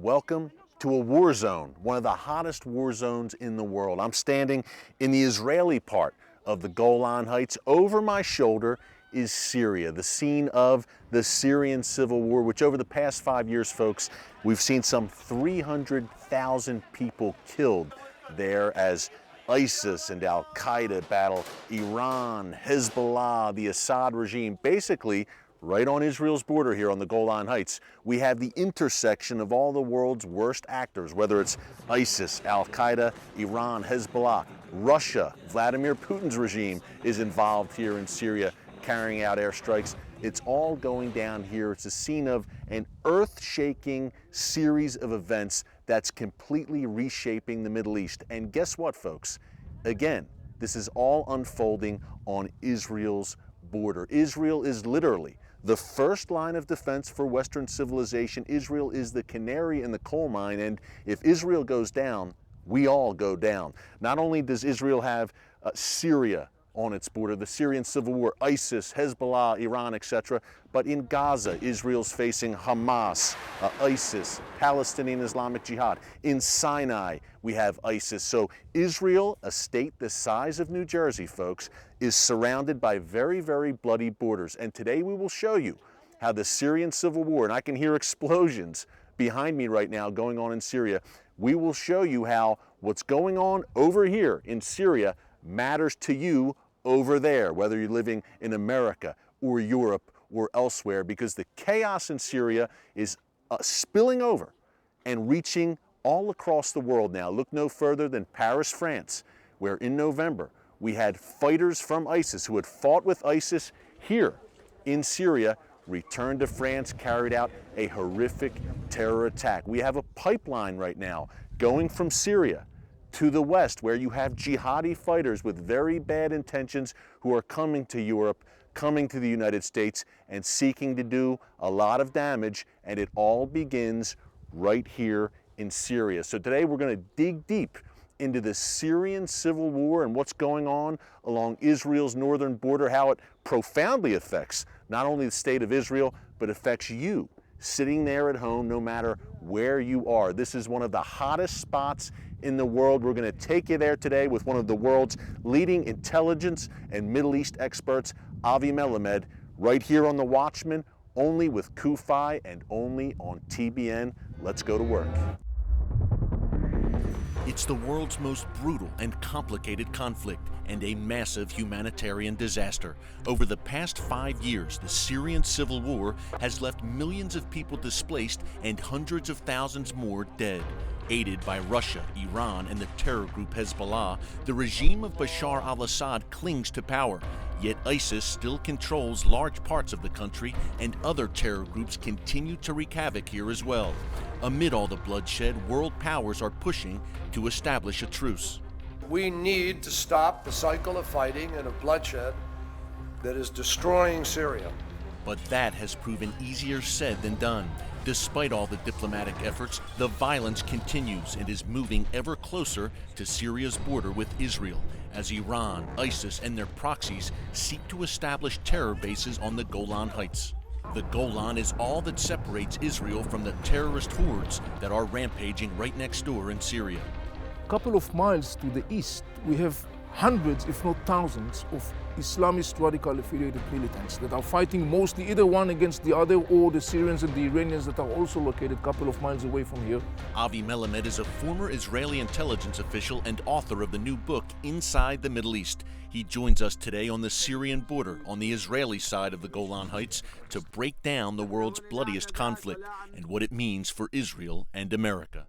Welcome to a war zone, one of the hottest war zones in the world. I'm standing in the Israeli part of the Golan Heights. Over my shoulder is Syria, the scene of the Syrian civil war, which over the past 5 years, folks, we've seen some 300,000 people killed there as ISIS and Al-Qaeda battle Iran, Hezbollah, the Assad regime. Basically, right on Israel's border here on the Golan Heights, we have the intersection of all the world's worst actors, whether it's ISIS, Al-Qaeda, Iran, Hezbollah, Russia. Vladimir Putin's regime is involved here in Syria, carrying out airstrikes. It's all going down here. It's a scene of an earth-shaking series of events that's completely reshaping the Middle East. And guess what, folks? Again, this is all unfolding on Israel's border. Israel is literally the first line of defense for Western civilization. Israel is the canary in the coal mine, and if Israel goes down, we all go down. Not only does Israel have Syria on its border, the Syrian civil war, ISIS, Hezbollah, Iran, etc., but in Gaza, Israel's facing Hamas, ISIS, Palestinian Islamic Jihad. In Sinai, we have ISIS. So Israel, a state the size of New Jersey, folks, is surrounded by very, very bloody borders. And today we will show you how the Syrian civil war, and I can hear explosions behind me right now going on in Syria. We will show you how what's going on over here in Syria matters to you over there, whether you're living in America or Europe or elsewhere, because the chaos in Syria is spilling over and reaching all across the world now. Look no further than Paris, France, where in November we had fighters from ISIS who had fought with ISIS here in Syria returned to France, carried out a horrific terror attack. We have a pipeline right now going from Syria to the west, where you have jihadi fighters with very bad intentions who are coming to Europe, coming to the United States, and seeking to do a lot of damage, and it all begins right here in Syria. So today we're going to dig deep into the Syrian civil war and what's going on along Israel's northern border, how it profoundly affects not only the state of Israel, but affects you sitting there at home, no matter where you are. This is one of the hottest spots in the world. We're going to take you there today with one of the world's leading intelligence and Middle East experts, Avi Melamed, right here on the Watchman, only with Kufi and only on TBN. Let's go to work. It's the world's most brutal and complicated conflict and a massive humanitarian disaster. Over the past 5 years, the Syrian civil war has left millions of people displaced and hundreds of thousands more dead. Aided by Russia, Iran, and the terror group Hezbollah, the regime of Bashar al-Assad clings to power. Yet ISIS still controls large parts of the country, and other terror groups continue to wreak havoc here as well. Amid all the bloodshed, world powers are pushing to establish a truce. We need to stop the cycle of fighting and of bloodshed that is destroying Syria. But that has proven easier said than done. Despite all the diplomatic efforts, the violence continues and is moving ever closer to Syria's border with Israel, as Iran, ISIS, and their proxies seek to establish terror bases on the Golan Heights. The Golan is all that separates Israel from the terrorist hordes that are rampaging right next door in Syria. A couple of miles to the east, we have hundreds, if not thousands, of Islamist radical affiliated militants that are fighting mostly either one against the other, or the Syrians and the Iranians that are also located a couple of miles away from here. Avi Melamed is a former Israeli intelligence official and author of the new book, Inside the Middle East. He joins us today on the Syrian border on the Israeli side of the Golan Heights to break down the world's bloodiest conflict and what it means for Israel and America.